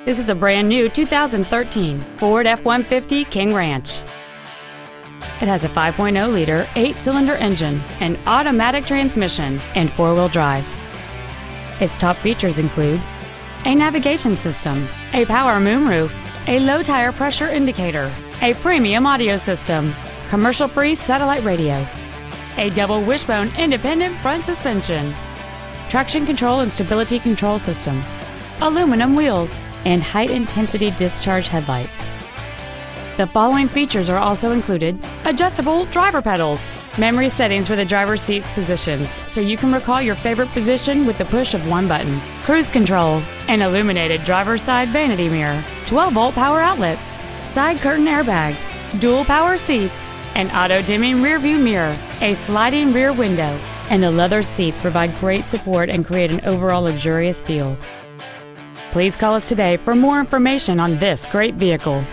This is a brand new 2013 Ford F-150 King Ranch. It has a 5.0-liter 8-cylinder engine, an automatic transmission, and 4-wheel drive. Its top features include a navigation system, a power moonroof, a low tire pressure indicator, a premium audio system, commercial-free satellite radio, a double wishbone independent front suspension, traction control and stability control systems, aluminum wheels, and high-intensity discharge headlights. The following features are also included: adjustable driver pedals, memory settings for the driver's seat's positions so you can recall your favorite position with the push of one button, cruise control, an illuminated driver's side vanity mirror, 12-volt power outlets, side curtain airbags, dual power seats, an auto-dimming rear-view mirror, a sliding rear window, and the leather seats provide great support and create an overall luxurious feel. Please call us today for more information on this great vehicle.